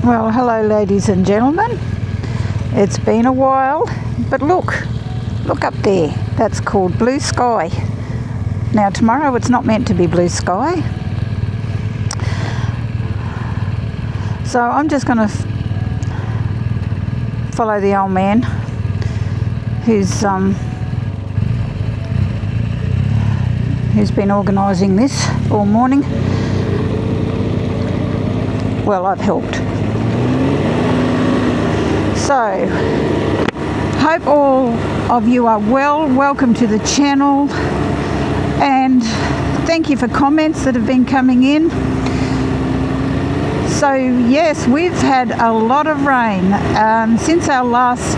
Well, hello ladies and gentlemen. It's been a while, but look up there. That's called blue sky. Now tomorrow it's not meant to be blue sky. So I'm just going to follow the old man who's been organising this all morning. Well, I've helped. So, hope all of you are well. Welcome to the channel, and thank you for comments that have been coming in. So yes, we've had a lot of rain since our last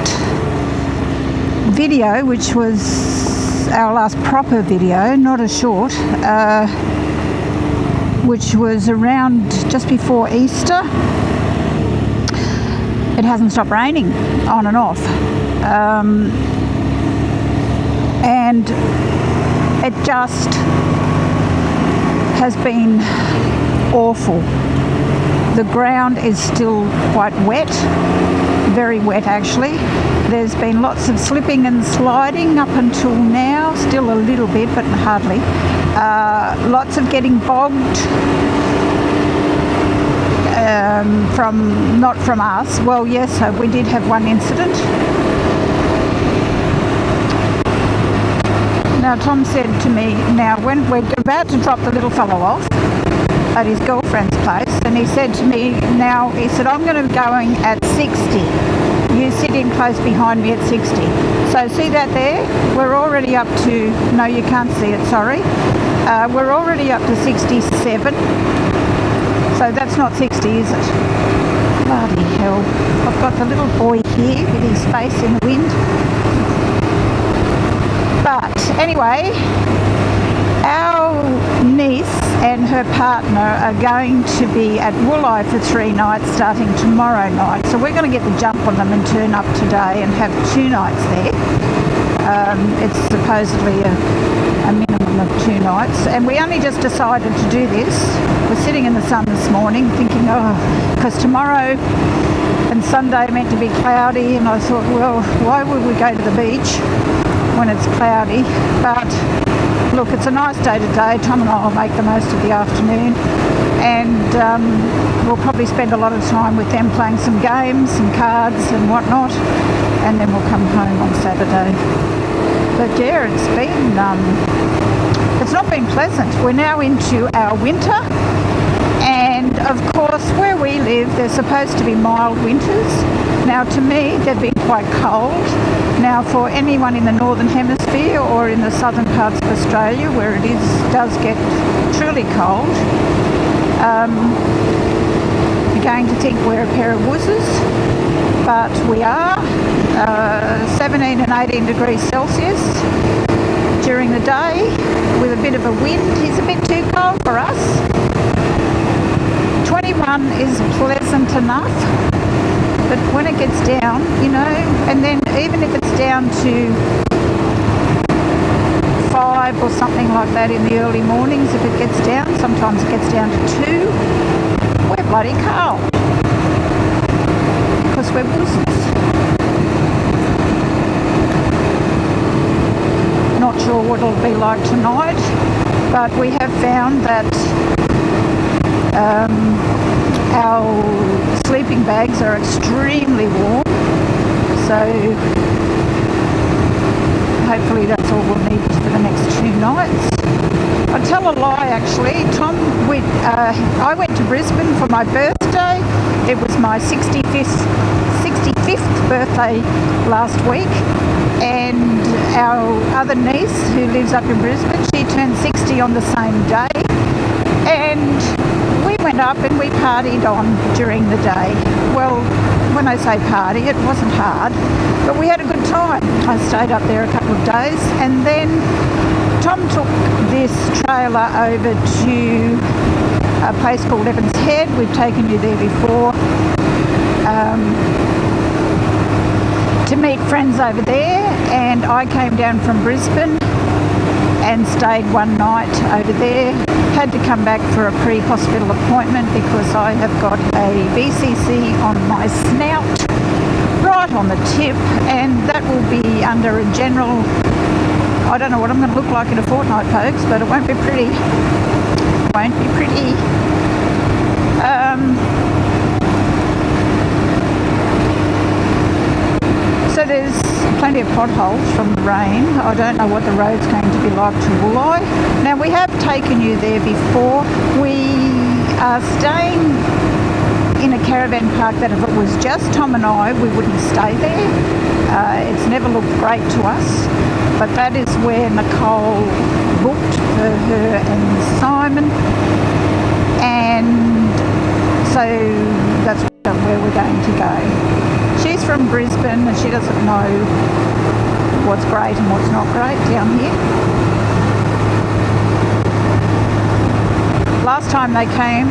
video, which was our last proper video, not a short, which was around just before Easter. It hasn't stopped raining on and off, and it just has been awful. The ground is still quite wet, very wet actually. There's been lots of slipping and sliding up until now, still a little bit but hardly. Lots of getting bogged. Not from us. Well, yes, we did have one incident. Now, Tom said to me, now when we're about to drop the little fellow off at his girlfriend's place, and he said to me, now, he said, I'm going to be going at 60. You sit in close behind me at 60. So see that there? We're already up to, no, you can't see it, sorry. We're already up to 67. So that's not 60, is it? Bloody hell. I've got the little boy here with his face in the wind. But anyway, our niece and her partner are going to be at Wooli for 3 nights starting tomorrow night. So we're going to get the jump on them and turn up today and have 2 nights there. It's supposedly a minimum of 2 nights, and we only just decided to do this. We're sitting in the sun this morning thinking, because tomorrow and Sunday are meant to be cloudy, and I thought, well, why would we go to the beach when it's cloudy? But look, it's a nice day today. Tom and I will make the most of the afternoon, and we'll probably spend a lot of time with them playing some games, some cards and whatnot, and then we'll come home on Saturday. But yeah, it's not been pleasant. We're now into our winter, and of course where we live there's supposed to be mild winters. Now to me they've been quite cold. Now for anyone in the northern hemisphere or in the southern parts of Australia where it does get truly cold, you're going to think we're a pair of wussers, but we are. 17 and 18 degrees Celsius during the day with a bit of a wind. It's a bit too cold for us. 21 is pleasant enough, but when it gets down, and then even if it's down to 5 or something like that in the early mornings, if it gets down, sometimes it gets down to 2, we're bloody cold because we're wussers. Not sure what it'll be like tonight, but we have found that our sleeping bags are extremely warm, so hopefully that's all we'll need for the next 2 nights. I'll tell a lie actually. I went to Brisbane for my birthday. It was my 65th birthday last week, and our other niece who lives up in Brisbane, she turned 60 on the same day, and we went up and we partied on during the day. Well, when I say party, it wasn't hard, but we had a good time. I stayed up there a couple of days, and then Tom took this trailer over to a place called Evans Head. We've taken you there before. To meet friends over there, and I came down from Brisbane and stayed one night over there, had to come back for a pre-hospital appointment because I have got a BCC on my snout, right on the tip, and that will be under a general, I don't know what I'm going to look like in a fortnight, folks, but it won't be pretty. It won't be pretty. So there's plenty of potholes from the rain. I don't know what the road's going to be like to Wooli. Now, we have taken you there before. We are staying in a caravan park that if it was just Tom and I, we wouldn't stay there. It's never looked great to us, but that is where Nicole booked for her and Simon, and so that's where we're going to go. She's from Brisbane and she doesn't know what's great and what's not great down here. Last time they came,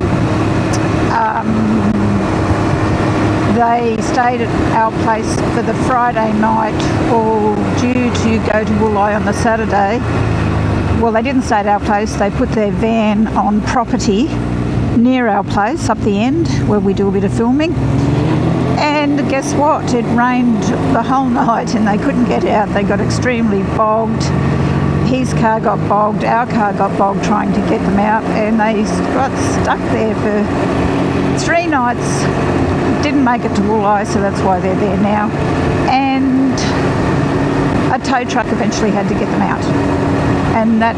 they stayed at our place for the Friday night, all due to go to Wooli on the Saturday. Well, they didn't stay at our place, they put their van on property near our place up the end where we do a bit of filming. And guess what? It rained the whole night and they couldn't get out. They got extremely bogged. His car got bogged, our car got bogged trying to get them out, and they got stuck there for 3 nights. Didn't make it to Wooli, so that's why they're there now. And a tow truck eventually had to get them out. And that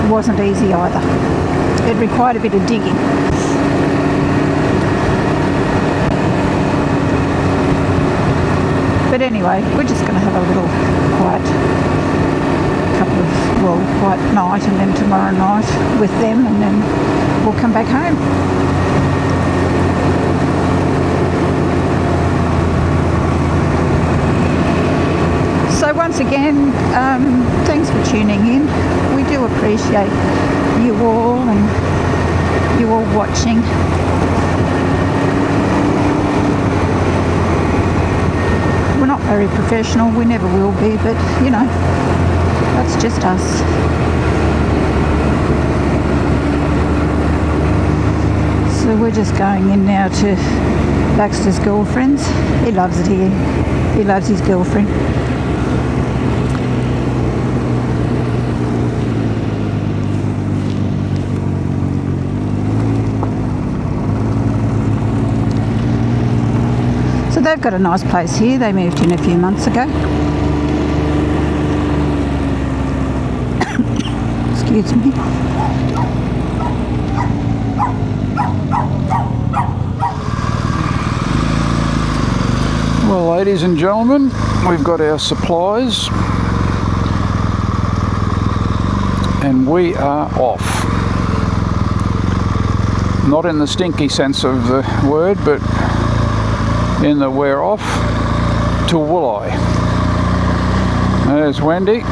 wasn't easy either. It required a bit of digging. But anyway, we're just going to have a little quiet night, and then tomorrow night with them, and then we'll come back home. So once again, thanks for tuning in. We do appreciate you all and you all watching. We're not very professional, we never will be, but you know, that's just us. So we're just going in now to Baxter's girlfriend's. He loves it here. He loves his girlfriend. So they've got a nice place here. They moved in a few months ago. Excuse me. Well, ladies and gentlemen, we've got our supplies and we are off. Not in the stinky sense of the word, but in the we're off to Wooli. There's Wendy.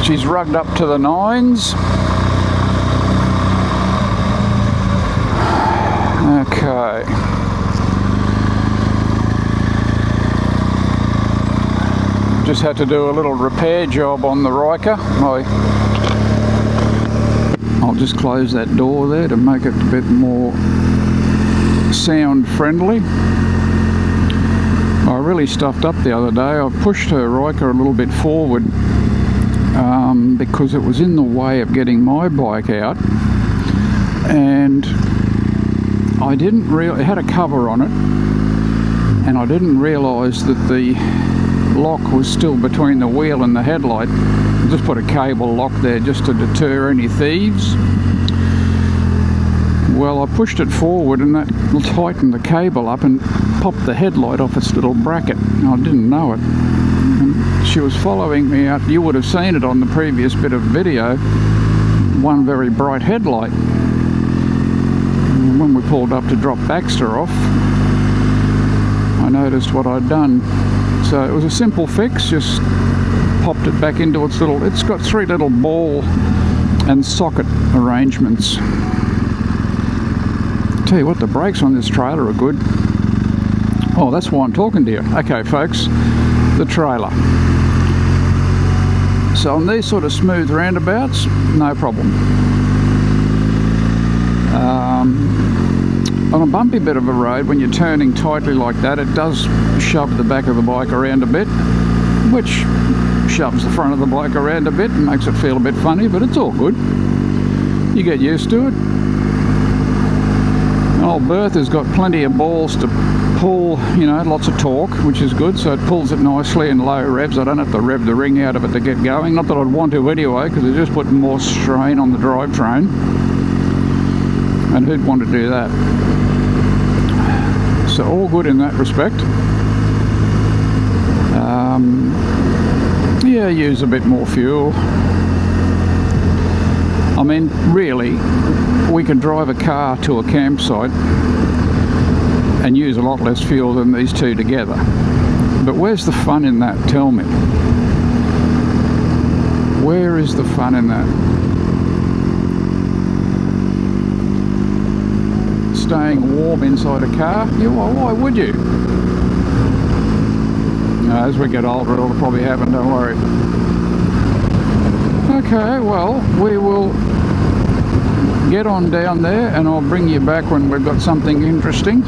She's rugged up to the nines. Okay. Just had to do a little repair job on the Ryker. I'll just close that door there to make it a bit more sound friendly. I really stuffed up the other day. I pushed her Ryker a little bit forward because it was in the way of getting my bike out, and I didn't really, it had a cover on it, and I didn't realise that the lock was still between the wheel and the headlight. I just put a cable lock there just to deter any thieves. Well, I pushed it forward and that tightened the cable up and popped the headlight off its little bracket. I didn't know it. And she was following me out. You would have seen it on the previous bit of video. One very bright headlight. And when we pulled up to drop Baxter off, I noticed what I'd done. So it was a simple fix, just popped it back into its little, it's got 3 little ball and socket arrangements. Tell you what, the brakes on this trailer are good. Oh, that's why I'm talking to you. Okay, folks, the trailer. So on these sort of smooth roundabouts, no problem. On a bumpy bit of a road, when you're turning tightly like that, it does shove the back of the bike around a bit, which shoves the front of the bike around a bit and makes it feel a bit funny, but it's all good. You get used to it. Old Bertha's got plenty of balls to pull, you know, lots of torque, which is good, so it pulls it nicely in low revs. I don't have to rev the ring out of it to get going. Not that I'd want to anyway, because it's just putting more strain on the drivetrain. And who'd want to do that? So all good in that respect. Yeah, use a bit more fuel. I mean, really, we can drive a car to a campsite and use a lot less fuel than these two together. But where's the fun in that? Tell me. Where is the fun in that? Staying warm inside a car? Yeah, well, why would you? As we get older, it'll probably happen, don't worry. Okay, well, we will get on down there and I'll bring you back when we've got something interesting.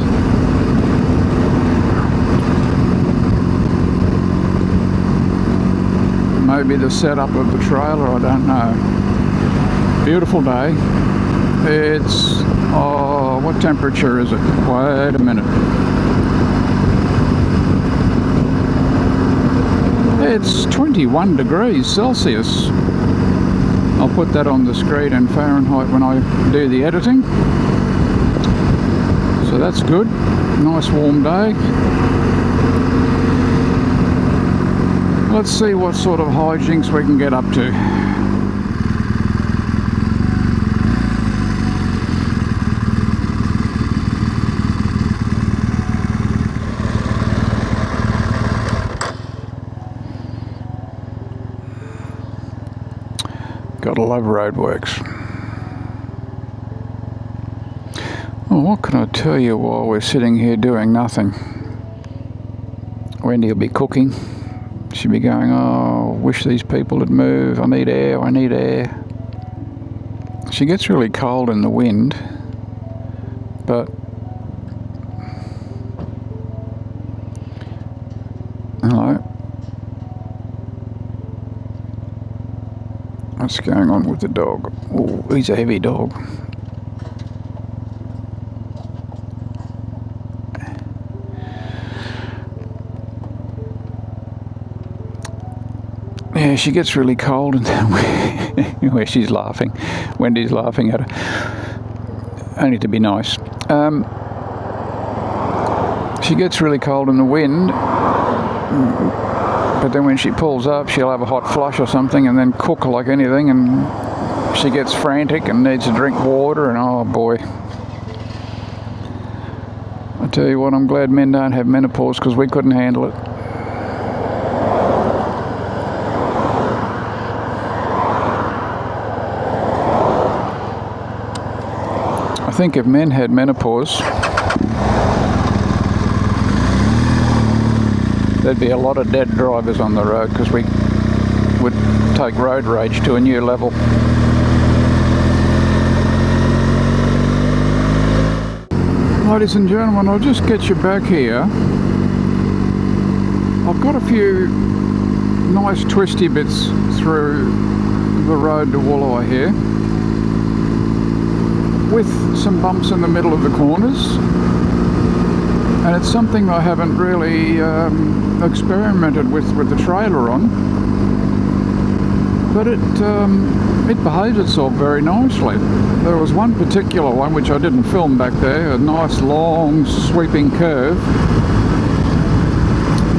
Maybe the setup of the trailer, I don't know. Beautiful day. It's, oh, what temperature is it? Wait a minute. It's 21 degrees Celsius. I'll put that on the screen in Fahrenheit when I do the editing. So that's good. Nice warm day. Let's see what sort of hijinks we can get up to. Gotta love roadworks. Well, what can I tell you while we're sitting here doing nothing? Wendy will be cooking. She'll be going, oh, wish these people would move. I need air, I need air. She gets really cold in the wind, but hello. What's going on with the dog? Oh, he's a heavy dog. Yeah, she gets really cold and where she's laughing. Wendy's laughing at her. Only to be nice. She gets really cold in the wind, but then when she pulls up, she'll have a hot flush or something and then cook like anything, and she gets frantic and needs to drink water, and oh boy. I tell you what, I'm glad men don't have menopause, because we couldn't handle it. I think if men had menopause, there'd be a lot of dead drivers on the road, because we would take road rage to a new level. Ladies and gentlemen, I'll just get you back here. I've got a few nice twisty bits through the road to Wooli here, with some bumps in the middle of the corners, and it's something I haven't really experimented with the trailer on, but it behaves itself very nicely. There was one particular one which I didn't film back there, a nice long sweeping curve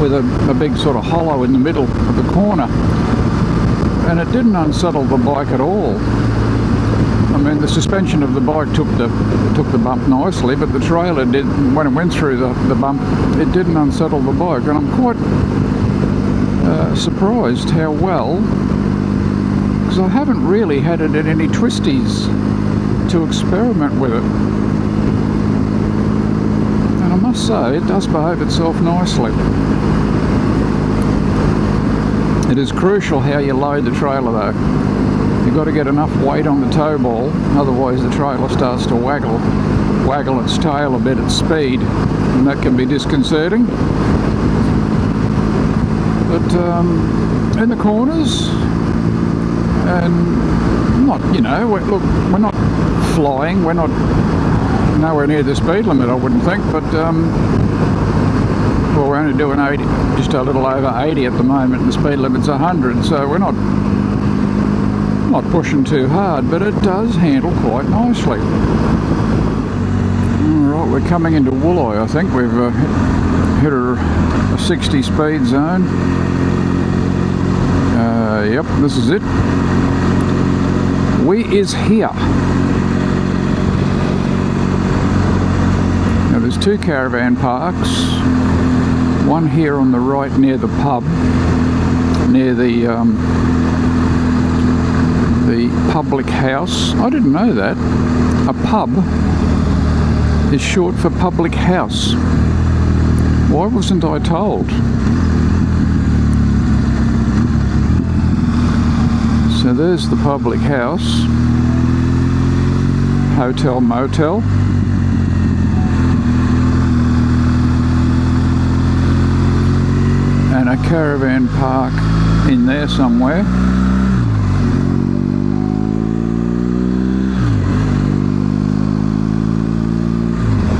with a big sort of hollow in the middle of the corner, and it didn't unsettle the bike at all. I mean, the suspension of the bike took the bump nicely, but the trailer did, when it went through the bump, it didn't unsettle the bike, and I'm quite surprised how well, because I haven't really had it in any twisties to experiment with it, and I must say it does behave itself nicely. It is crucial how you load the trailer though. You've got to get enough weight on the tow ball, otherwise the trailer starts to waggle its tail a bit at speed, and that can be disconcerting. But in the corners, and not, you know, look, we're not flying, we're not nowhere near the speed limit, I wouldn't think, but well, we're only doing 80, just a little over 80 at the moment, and the speed limit's 100, so we're not pushing too hard, but it does handle quite nicely. Alright, we're coming into Wooli, I think. We've hit a 60 speed zone. Yep, this is it. We is here. Now there's two caravan parks. One here on the right near the pub, near the public house. I didn't know that. A pub is short for public house. Why wasn't I told? So there's the public house, hotel, motel. And a caravan park in there somewhere.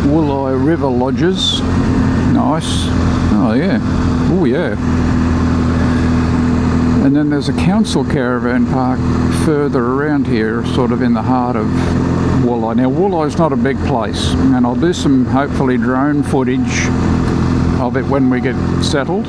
Wooli River Lodges. Nice. Oh yeah. Oh yeah. And then there's a council caravan park further around here, sort of in the heart of Wooli. Now Wooli's not a big place, and I'll do some hopefully drone footage of it when we get settled.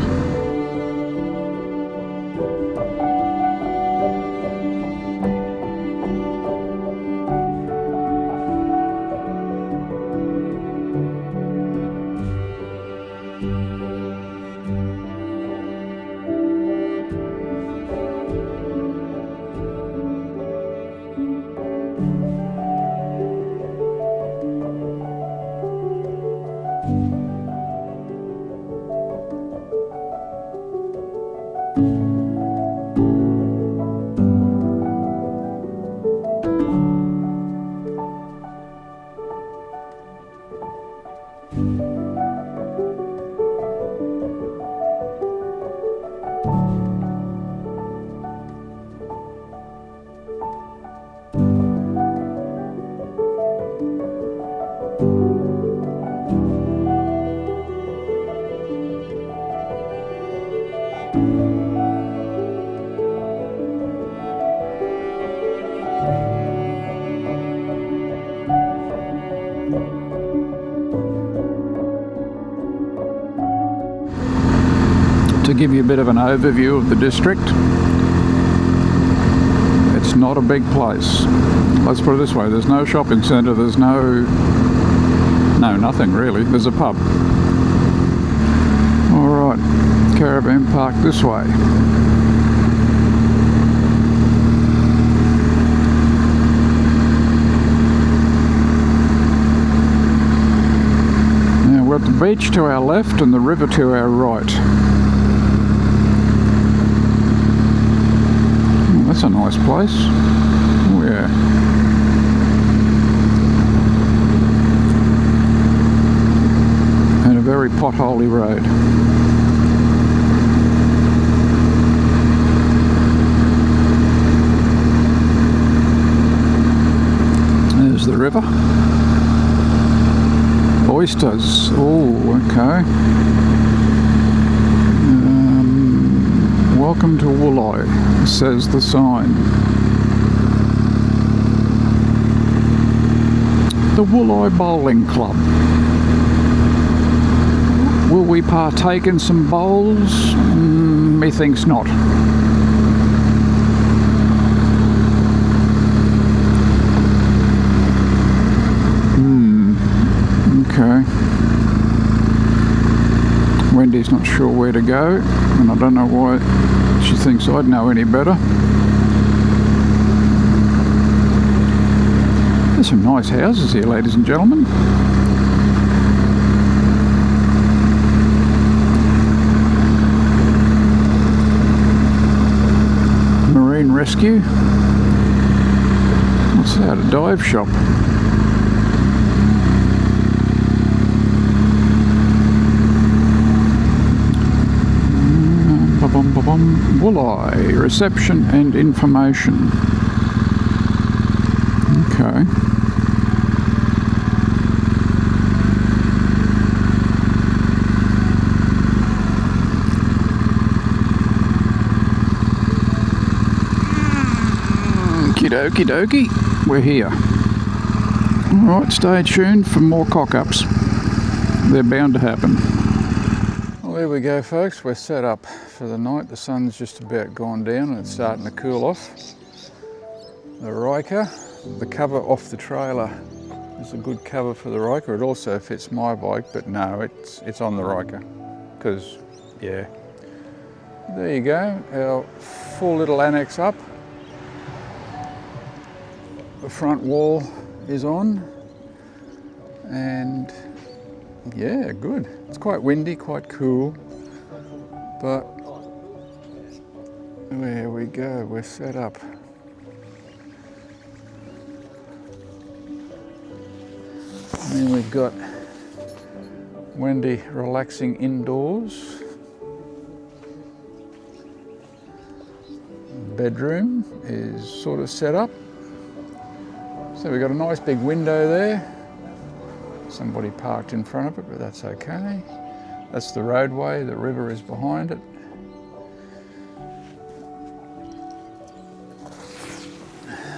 To give you a bit of an overview of the district, it's not a big place. Let's put it this way, there's no shopping centre, there's nothing really. There's a pub. Alright, caravan park this way. Now we've got the beach to our left and the river to our right. That's a nice place. Oh yeah. And a very potholey road. There's the river. Oysters. Oh, okay. Welcome to Wooli, says the sign. The Wooli Bowling Club. Will we partake in some bowls? Methinks not. Okay. Wendy's not sure where to go, and I don't know why she thinks I'd know any better. There's some nice houses here, ladies and gentlemen. Marine rescue. What's that? A dive shop. Wooli, reception and information. Okay. Okie dokie, we're here. Alright, stay tuned for more cock-ups. They're bound to happen. Well, there we go, folks. We're set up for the night. The sun's just about gone down and it's starting to cool off. The Ryker, the cover off the trailer is a good cover for the Ryker. It also fits my bike, but no, it's on the Ryker. Because, yeah. There you go, our full little annex up. The front wall is on, and yeah, good. It's quite windy, quite cool, but there we go, we're set up. And then we've got Wendy relaxing indoors. Bedroom is sort of set up. So we've got a nice big window there. Somebody parked in front of it, but that's okay. That's the roadway, the river is behind it.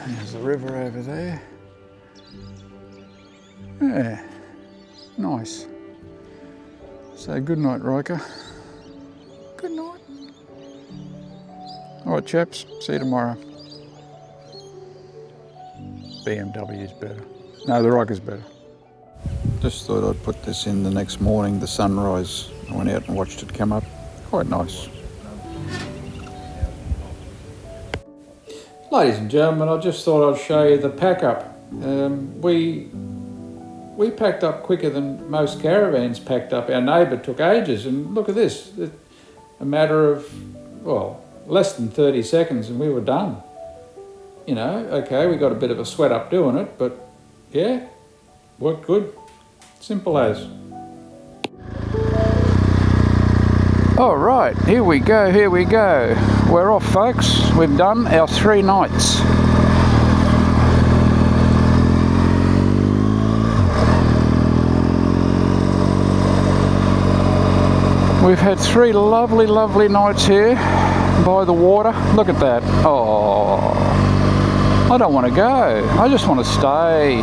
There's the river over there. Yeah, nice. So good night, Ryker. Good night. All right, chaps, see you tomorrow. BMW is better. No, the Ryker's better. Just thought I'd put this in the next morning, the sunrise. I went out and watched it come up. Quite nice. Ladies and gentlemen, I just thought I'd show you the pack up. We packed up quicker than most caravans packed up. Our neighbour took ages, and look at this. A matter of, well, less than 30 seconds and we were done. You know, okay, we got a bit of a sweat up doing it, but yeah, worked good. Simple as. All right, here we go, here we go. We're off, folks. We've done our 3 nights. We've had 3 lovely, lovely nights here by the water. Look at that. Oh. I don't want to go. I just want to stay.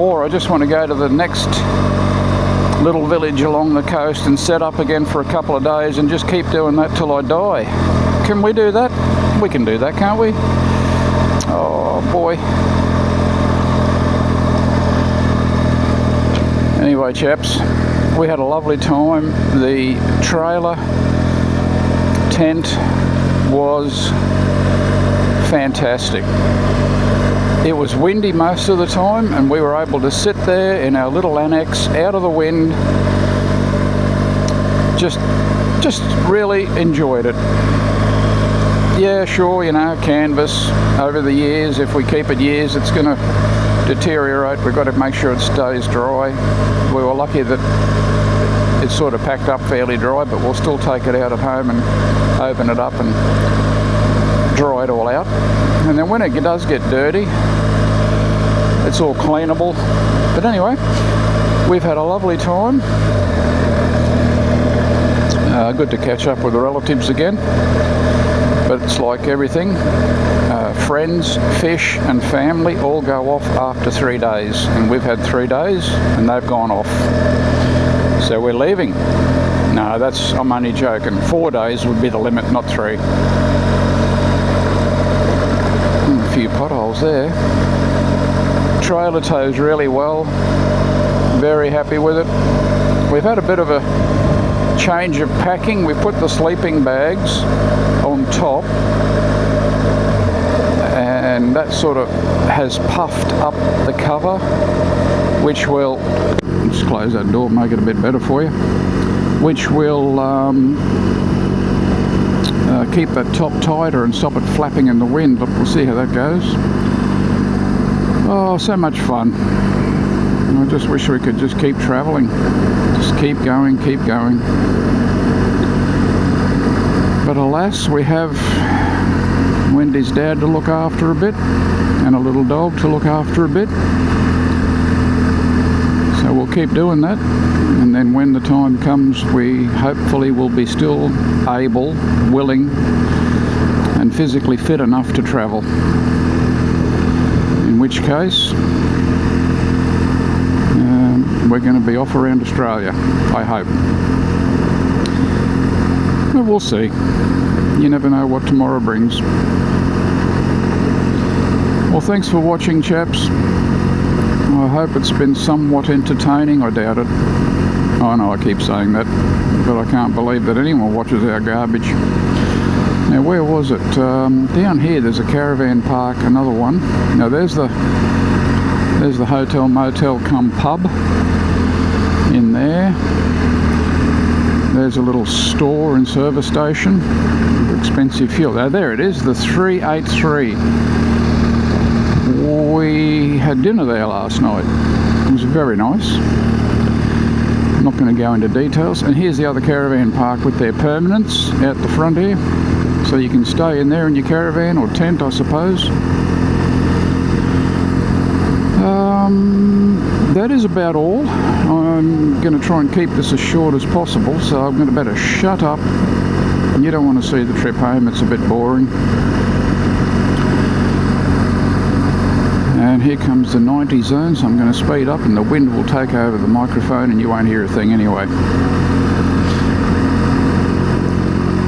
Or I just want to go to the next little village along the coast and set up again for a couple of days and just keep doing that till I die. Can we do that? We can do that, can't we? Oh boy. Anyway, chaps, we had a lovely time. The trailer tent was fantastic. It was windy most of the time and we were able to sit there in our little annex out of the wind. Just really enjoyed it. Yeah, sure, you know, canvas over the years, if we keep it years it's going to deteriorate. We've got to make sure it stays dry. We were lucky that it's sort of packed up fairly dry, but we'll still take it out at home and open it up and dry it all out. And then when it does get dirty, it's all cleanable. But anyway, we've had a lovely time. Good to catch up with the relatives again. But it's like everything. Friends, fish and family all go off after 3 days. And we've had 3 days and they've gone off. So we're leaving. No, I'm only joking. 4 days would be the limit, not 3. A few potholes there. Trailer tows really well. Very happy with it. We've had a bit of a change of packing. We put the sleeping bags on top and that sort of has puffed up the cover, which will, just close that door, make it a bit better for you, which will keep that top tighter and stop it flapping in the wind. Look, we'll see how that goes. Oh, so much fun. I just wish we could just keep travelling. Just keep going, keep going. But alas, we have Wendy's dad to look after a bit and a little dog to look after a bit. So we'll keep doing that, and then when the time comes, we hopefully will be still able, willing and physically fit enough to travel. In which case we're going to be off around Australia, I hope. But we'll see. You never know what tomorrow brings. Well, thanks for watching, chaps. I hope it's been somewhat entertaining. I doubt it. I know I keep saying that, but I can't believe that anyone watches our garbage. Now, where was it? Down here there's a caravan park, another one. Now there's the hotel, motel cum pub in there. There's a little store and service station with expensive fuel. Now there it is, the 383. We had dinner there last night. It was very nice. I'm not going to go into details. And here's the other caravan park with their permanents out the front here. So you can stay in there in your caravan or tent, I suppose. That is about all. I'm going to try and keep this as short as possible, so I'm going to better shut up. You don't want to see the trip home, it's a bit boring. And here comes the 90 zone, so I'm going to speed up and the wind will take over the microphone and you won't hear a thing anyway.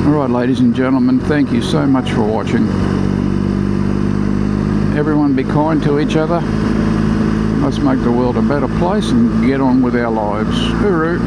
Alright, ladies and gentlemen, thank you so much for watching. Everyone be kind to each other. Let's make the world a better place and get on with our lives. Hooroo!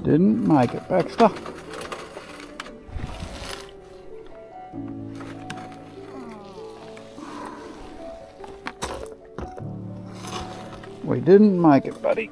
Didn't make it, Baxter. We didn't make it, buddy.